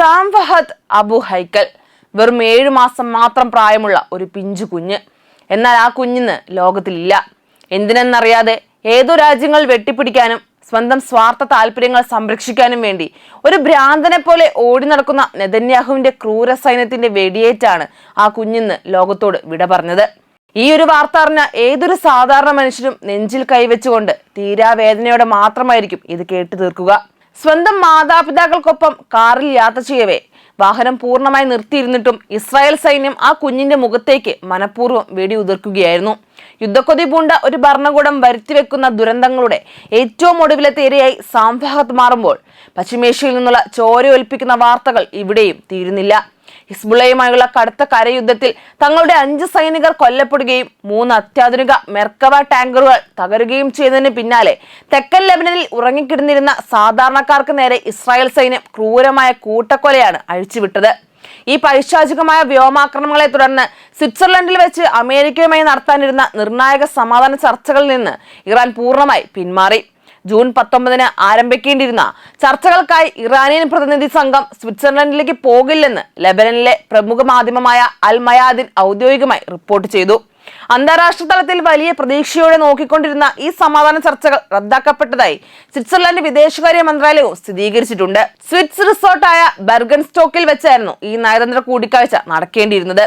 Sam Fahad Abu ഹൈക്കൽ വെറും 7 മാസം മാത്രം പ്രായമുള്ള ഒരു പിഞ്ചു കുഞ്ഞ്. എന്നാൽ ആ കുഞ്ഞിന്ന് ലോകത്തിലില്ല. എന്തിനെന്നറിയാതെ ഏതോ രാജ്യങ്ങൾ വെട്ടിപ്പിടിക്കാനും സ്വന്തം സ്വാർത്ഥ താല്പര്യങ്ങൾ സംരക്ഷിക്കാനും വേണ്ടി ഒരു ഭ്രാന്തനെ പോലെ ഓടി നടക്കുന്ന നെതന്യാഹുവിന്റെ ക്രൂര സൈന്യത്തിന്റെ വെടിയേറ്റാണ് ആ കുഞ്ഞിന്ന് ലോകത്തോട് വിട പറഞ്ഞത്. ഈ ഒരു വാർത്ത അറിഞ്ഞ ഏതൊരു സാധാരണ മനുഷ്യനും നെഞ്ചിൽ കൈവച്ചുകൊണ്ട് തീരാവേദനയോടെ മാത്രമായിരിക്കും ഇത് കേട്ടു തീർക്കുക. സ്വന്തം മാതാപിതാക്കൾക്കൊപ്പം കാറിൽ യാത്ര ചെയ്യവേ വാഹനം പൂർണ്ണമായി നിർത്തിയിരുന്നിട്ടും ഇസ്രായേൽ സൈന്യം ആ കുഞ്ഞിന്റെ മുഖത്തേക്ക് മനഃപൂർവ്വം വെടിയുതിർക്കുകയായിരുന്നു. യുദ്ധക്കൊതി പൂണ്ട ഒരു ഭരണകൂടം വരുത്തിവെക്കുന്ന ദുരന്തങ്ങളുടെ ഏറ്റവും ഒടുവിലത്തെ ഇരയായി സാം ഫഹദ് മാറുമ്പോൾ പശ്ചിമേഷ്യയിൽ നിന്നുള്ള ചോരയൊലിപ്പിക്കുന്ന വാർത്തകൾ ഇവിടെയും തീരുന്നില്ല. ഹിസ്ബുള്ളയുമായുള്ള കടുത്ത കരയുദ്ധത്തിൽ തങ്ങളുടെ 5 സൈനികർ കൊല്ലപ്പെടുകയും 3 അത്യാധുനിക മെർക്കവ ടാങ്കറുകൾ തകരുകയും ചെയ്തതിന് പിന്നാലെ തെക്കൻ ലെബനനിൽ ഉറങ്ങിക്കിടന്നിരുന്ന സാധാരണക്കാർക്ക് നേരെ ഇസ്രായേൽ സൈന്യം ക്രൂരമായ കൂട്ടക്കൊലയാണ് അഴിച്ചുവിട്ടത്. ഈ പൈശാചികമായ വ്യോമാക്രമണങ്ങളെ തുടർന്ന് സ്വിറ്റ്സർലൻഡിൽ വെച്ച് അമേരിക്കയുമായി നടത്താനിരുന്ന നിർണായക സമാധാന ചർച്ചകളിൽ നിന്ന് ഇറാൻ പൂർണ്ണമായി പിന്മാറി. ജൂൺ 19 ആരംഭിക്കേണ്ടിയിരുന്ന ചർച്ചകൾക്കായി ഇറാനിയൻ പ്രതിനിധി സംഘം സ്വിറ്റ്സർലൻഡിലേക്ക് പോകില്ലെന്ന് ലെബനനിലെ പ്രമുഖ മാധ്യമമായ അൽ മയാദിൻ ഔദ്യോഗികമായി റിപ്പോർട്ട് ചെയ്തു. അന്താരാഷ്ട്ര തലത്തിൽ വലിയ പ്രതീക്ഷയോടെ നോക്കിക്കൊണ്ടിരുന്ന ഈ സമാധാന ചർച്ചകൾ റദ്ദാക്കപ്പെട്ടതായി സ്വിറ്റ്സർലൻഡ് വിദേശകാര്യ മന്ത്രാലയവും സ്ഥിരീകരിച്ചിട്ടുണ്ട്. സ്വിറ്റ്സ് റിസോർട്ടായ ബെർഗൻ സ്റ്റോക്കിൽ വെച്ചായിരുന്നു ഈ നയതന്ത്ര കൂടിക്കാഴ്ച നടക്കേണ്ടിയിരുന്നത്.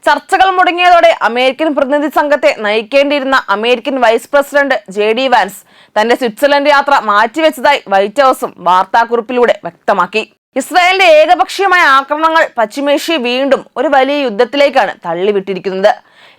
ചർച്ചകൾ മുടങ്ങിയതോടെ അമേരിക്കൻ പ്രതിനിധി സംഘത്തെ നയിക്കേണ്ടിയിരുന്ന American vice president JD Vance തന്റെ സ്വിറ്റ്സർലൻഡ് യാത്ര മാറ്റിവെച്ചതായി വൈറ്റ് ഹൗസും വാർത്താക്കുറിപ്പിലൂടെ വ്യക്തമാക്കി. ഇസ്രായേലിന്റെ ഏകപക്ഷീയമായ ആക്രമണങ്ങൾ പശ്ചിമേഷ്യയെ വീണ്ടും ഒരു വലിയ യുദ്ധത്തിലേക്കാണ് തള്ളിവിട്ടിരിക്കുന്നത്.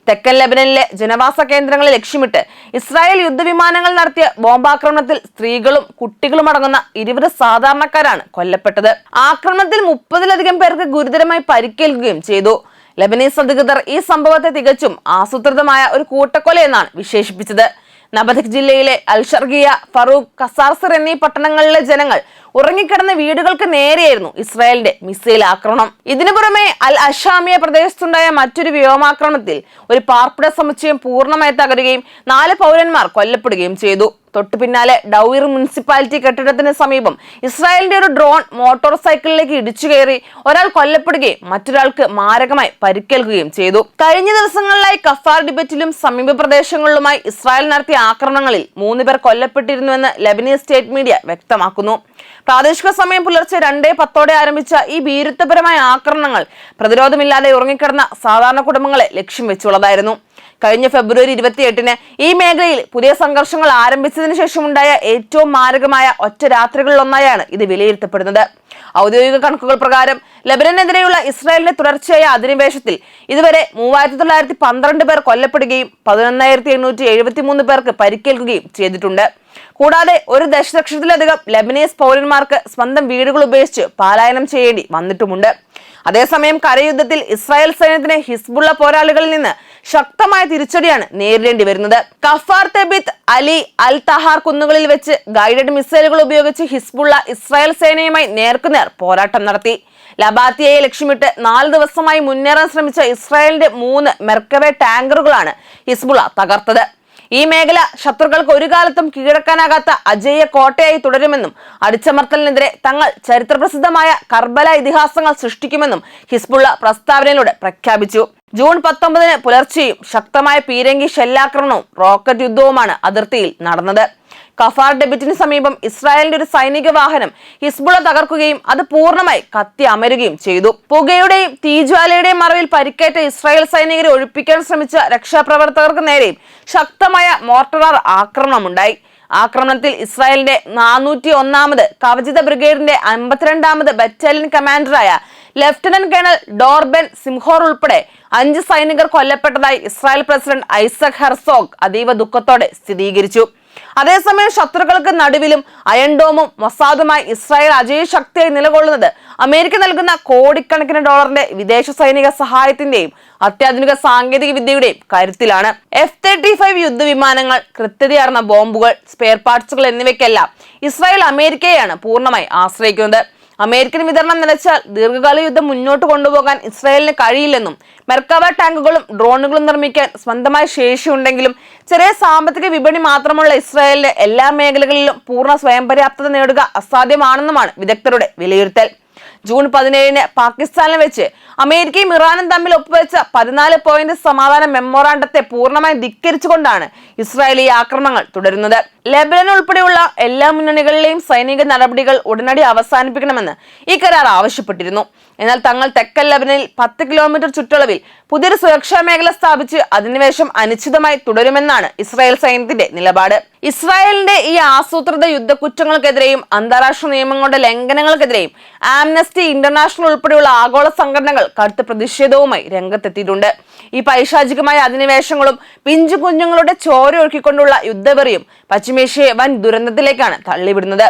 തെക്കൻ ലെബനനിലെ ജനവാസ കേന്ദ്രങ്ങളെ ലക്ഷ്യമിട്ട് ഇസ്രായേൽ യുദ്ധവിമാനങ്ങൾ നടത്തിയ ബോംബാക്രമണത്തിൽ സ്ത്രീകളും കുട്ടികളും അടങ്ങുന്ന 20 സാധാരണക്കാരാണ് കൊല്ലപ്പെട്ടത്. ആക്രമണത്തിൽ 30-ലധികം പേർക്ക് ഗുരുതരമായി പരിക്കേൽക്കുകയും ചെയ്തു. ലെബനീസ് അധികൃതർ ഈ സംഭവത്തെ തികച്ചും ആസൂത്രിതമായ ഒരു കൂട്ടക്കൊലയെന്നാണ് വിശേഷിപ്പിച്ചത്. നബതക് ജില്ലയിലെ അൽ ഷർഗിയ, ഫറൂഖ്, കസാർസർ എന്നീ പട്ടണങ്ങളിലെ ജനങ്ങൾ ഉറങ്ങിക്കിടന്ന വീടുകൾക്ക് നേരെയായിരുന്നു ഇസ്രായേലിന്റെ മിസൈൽ ആക്രമണം. ഇതിനു പുറമെ അൽ അഷാമിയ പ്രദേശത്തുണ്ടായ മറ്റൊരു വ്യോമാക്രമണത്തിൽ ഒരു പാർപ്പിട സമുച്ചയം പൂർണ്ണമായി തകരുകയും 4 പൗരന്മാർ കൊല്ലപ്പെടുകയും ചെയ്തു. തൊട്ടു പിന്നാലെ ഡൗയിർ മുനിസിപ്പാലിറ്റി കെട്ടിടത്തിന് സമീപം ഇസ്രായേലിന്റെ ഒരു ഡ്രോൺ മോട്ടോർ സൈക്കിളിലേക്ക് ഇടിച്ചു കയറി ഒരാൾ കൊല്ലപ്പെടുകയും മറ്റൊരാൾക്ക് മാരകമായി പരിക്കേൽക്കുകയും ചെയ്തു. കഴിഞ്ഞ ദിവസങ്ങളിലായി കഫാർ ഡിബറ്റിലും സമീപ പ്രദേശങ്ങളിലുമായി ഇസ്രായേൽ നടത്തിയ ആക്രമണങ്ങളിൽ 3 പേർ കൊല്ലപ്പെട്ടിരുന്നുവെന്ന് ലെബനീസ് സ്റ്റേറ്റ് മീഡിയ വ്യക്തമാക്കുന്നു. പ്രാദേശിക സമയം പുലർച്ചെ 2:10 ആരംഭിച്ച ഈ ഭീരുത്വപരമായ ആക്രമണങ്ങൾ പ്രതിരോധമില്ലാതെ ഉറങ്ങിക്കിടന്ന സാധാരണ കുടുംബങ്ങളെ ലക്ഷ്യം വെച്ചുള്ളതായിരുന്നു. കഴിഞ്ഞ ഫെബ്രുവരി 28 ഈ മേഖലയിൽ പുതിയ സംഘർഷങ്ങൾ ആരംഭിച്ചതിനു ശേഷമുണ്ടായ ഏറ്റവും മാരകമായ ഒറ്റ രാത്രികളിലൊന്നായാണ് ഇത് വിലയിരുത്തപ്പെടുന്നത്. ഔദ്യോഗിക കണക്കുകൾ പ്രകാരം ലെബനനെതിരെയുള്ള ഇസ്രായേലിന്റെ തുടർച്ചയായ അധിനിവേശത്തിൽ ഇതുവരെ 3912 പേർ കൊല്ലപ്പെടുകയും 11873 പേർക്ക് പരിക്കേൽക്കുകയും ചെയ്തിട്ടുണ്ട്. കൂടാതെ 1 ദശലക്ഷത്തിലധികം ലെബനീസ് പൗരന്മാർക്ക് സ്വന്തം വീടുകൾ ഉപേക്ഷിച്ച് പലായനം ചെയ്യേണ്ടി വന്നിട്ടുമുണ്ട്. അതേസമയം കരയുദ്ധത്തിൽ ഇസ്രായേൽ സൈന്യത്തിന് ഹിസ്ബുള്ള പോരാളികളിൽ നിന്ന് ശക്തമായ തിരിച്ചടിയാണ് നേരിടേണ്ടി വരുന്നത്. കഫാർ തെബിത്ത്, അലി, അൽ തഹാർ കുന്നുകളിൽ വെച്ച് ഗൈഡഡ് മിസൈലുകൾ ഉപയോഗിച്ച് ഹിസ്ബുള്ള ഇസ്രായേൽ സേനയുമായി നേർക്കുനേർ പോരാട്ടം നടത്തി. ലബാത്തിയയെ ലക്ഷ്യമിട്ട് 4 ദിവസമായി മുന്നേറാൻ ശ്രമിച്ച ഇസ്രായേലിന്റെ 3 മെർക്കവെ ടാങ്കറുകളാണ് ഹിസ്ബുള്ള തകർത്തത്. ഈ മേഖല ശത്രുക്കൾക്ക് ഒരു കാലത്തും കീഴടക്കാനാകാത്ത അജയ്യ കോട്ടയായി തുടരുമെന്നും അടിച്ചമർത്തലിനെതിരെ തങ്ങൾ ചരിത്രപ്രസിദ്ധമായ കർബല ഇതിഹാസങ്ങൾ സൃഷ്ടിക്കുമെന്നും ഹിസ്ബുള്ള പ്രസ്താവനയിലൂടെ പ്രഖ്യാപിച്ചു. ജൂൺ 19 പുലർച്ചെയും ശക്തമായ പീരങ്കി ഷെല്ലാക്രമണവും റോക്കറ്റ് യുദ്ധവുമാണ് അതിർത്തിയിൽ നടന്നത്. കഫാർ ഡെബിറ്റിന് സമീപം ഇസ്രായേലിന്റെ ഒരു സൈനിക വാഹനം ഹിസ്ബുള്ള തകർക്കുകയും അത് പൂർണ്ണമായി കത്തി അമരുകയും ചെയ്തു. പുകയുടെയും തീജ്വാലയുടെയും മറവിൽ പരിക്കേറ്റ ഇസ്രായേൽ സൈനികരെ ഒഴിപ്പിക്കാൻ ശ്രമിച്ച രക്ഷാപ്രവർത്തകർക്ക് നേരെയും ശക്തമായ മോർട്ടർ ആക്രമണമുണ്ടായി. ആക്രമണത്തിൽ ഇസ്രായേലിന്റെ 401ാമത് കവചിത ബ്രിഗേഡിന്റെ 52ാമത് ബറ്റാലിയൻ കമാൻഡറായ ലഫ്റ്റനന്റ് കേണൽ ഡോർബെൻ സിംഹോർ ഉൾപ്പെടെ 5 സൈനികർ കൊല്ലപ്പെട്ടതായി ഇസ്രായേൽ പ്രസിഡന്റ് ഐസക് ഹെർസോഗ് അതീവ ദുഃഖത്തോടെ സ്ഥിരീകരിച്ചു. അതേസമയം ശത്രുക്കൾക്ക് നടുവിലും അയൺഡോമും മൊസാദുമായി ഇസ്രായേൽ അജയശക്തിയായി നിലകൊള്ളുന്നത് അമേരിക്ക നൽകുന്ന കോടിക്കണക്കിന് ഡോളറിന്റെ വിദേശ സൈനിക സഹായത്തിന്റെയും അത്യാധുനിക സാങ്കേതിക വിദ്യയുടെയും കരുത്തിലാണ്. F-35 യുദ്ധവിമാനങ്ങൾ, കൃത്യതയാർന്ന ബോംബുകൾ, സ്പെയർ പാർട്സുകൾ എന്നിവയ്ക്കെല്ലാം ഇസ്രായേൽ അമേരിക്കയെയാണ് പൂർണ്ണമായി ആശ്രയിക്കുന്നത്. അമേരിക്കൻ വിതരണം നിലച്ചാൽ ദീർഘകാല യുദ്ധം മുന്നോട്ട് കൊണ്ടുപോകാൻ ഇസ്രായേലിന് കഴിയില്ലെന്നും മെർക്കവ ടാങ്കുകളും ഡ്രോണുകളും നിർമ്മിക്കാൻ സ്വന്തമായ ശേഷിയുണ്ടെങ്കിലും ചെറിയ സാമ്പത്തിക വിപണി മാത്രമുള്ള ഇസ്രായേലിന്റെ എല്ലാ മേഖലകളിലും പൂർണ്ണ സ്വയം പര്യാപ്തത നേടുക അസാധ്യമാണെന്നുമാണ് വിദഗ്ധരുടെ വിലയിരുത്തൽ. ജൂൺ 17 പാകിസ്ഥാനിൽ വെച്ച് അമേരിക്കയും ഇറാനും തമ്മിൽ ഒപ്പുവെച്ച 14 പോയിന്റ് സമാധാന മെമ്മോറാണ്ടത്തെ പൂർണ്ണമായി ധിക്കരിച്ചുകൊണ്ടാണ് ഇസ്രായേൽ ഈ ആക്രമണങ്ങൾ തുടരുന്നത്. ലെബനൻ ഉൾപ്പെടെയുള്ള എല്ലാ മുന്നണികളിലെയും സൈനിക നടപടികൾ ഉടനടി അവസാനിപ്പിക്കണമെന്ന് ഈ കരാർ ആവശ്യപ്പെട്ടിരുന്നു. എന്നാൽ തങ്ങൾ തെക്കൻ ലെബനനിൽ 10 കിലോമീറ്റർ ചുറ്റളവിൽ പുതിയൊരു സുരക്ഷാ മേഖല സ്ഥാപിച്ച് അധിനിവേശം അനിശ്ചിതമായി തുടരുമെന്നാണ് ഇസ്രായേൽ സൈന്യത്തിന്റെ നിലപാട്. ഇസ്രായേലിന്റെ ഈ ആസൂത്രിത യുദ്ധക്കുറ്റങ്ങൾക്കെതിരെയും അന്താരാഷ്ട്ര നിയമങ്ങളുടെ ലംഘനങ്ങൾക്കെതിരെയും ആംനസ്റ്റി ഇന്റർനാഷണൽ ഉൾപ്പെടെയുള്ള ആഗോള സംഘടനകൾ കടുത്ത പ്രതിഷേധവുമായി രംഗത്തെത്തിയിട്ടുണ്ട്. ഈ പൈശാചികമായ അധിനിവേശങ്ങളും പിഞ്ചു കുഞ്ഞുങ്ങളുടെ ചോര ഒഴുക്കിക്കൊണ്ടുള്ള യുദ്ധവെറിയും പശ്ചിമേഷ്യയെ വൻ ദുരന്തത്തിലേക്കാണ് തള്ളിവിടുന്നത്.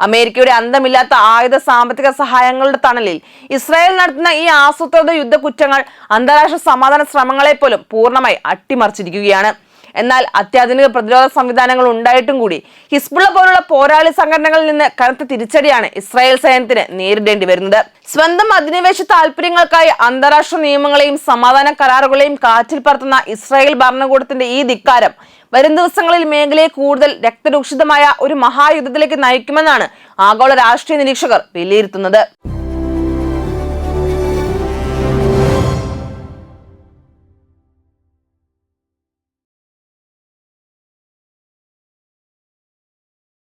അമേരിക്കയുടെ അന്തമില്ലാത്ത ആയുധ സാമ്പത്തിക സഹായങ്ങളുടെ തണലിൽ ഇസ്രായേൽ നടത്തുന്ന ഈ ആസൂത്രിത യുദ്ധക്കുറ്റങ്ങൾ അന്താരാഷ്ട്ര സമാധാന ശ്രമങ്ങളെ പോലും പൂർണ്ണമായി അട്ടിമറിച്ചിരിക്കുകയാണ്. എന്നാൽ അത്യാധുനിക പ്രതിരോധ സംവിധാനങ്ങൾ ഉണ്ടായിട്ടും കൂടി ഹിസ്ബുള്ള പോലുള്ള പോരാളി സംഘടനകളിൽ നിന്ന് കനത്ത തിരിച്ചടിയാണ് ഇസ്രായേൽ സൈന്യത്തിന് നേരിടേണ്ടി വരുന്നത്. സ്വന്തം അധിനിവേശ താല്പര്യങ്ങൾക്കായി അന്താരാഷ്ട്ര നിയമങ്ങളെയും സമാധാന കരാറുകളെയും കാറ്റിൽ പറത്തുന്ന ഇസ്രായേൽ ഭരണകൂടത്തിന്റെ ഈ ധിക്കാരം വരും ദിവസങ്ങളിൽ മേഖലയെ കൂടുതൽ രക്തരൂക്ഷിതമായ ഒരു മഹായുദ്ധത്തിലേക്ക് നയിക്കുമെന്നാണ് ആഗോള രാഷ്ട്രീയ നിരീക്ഷകർ വിലയിരുത്തുന്നത്.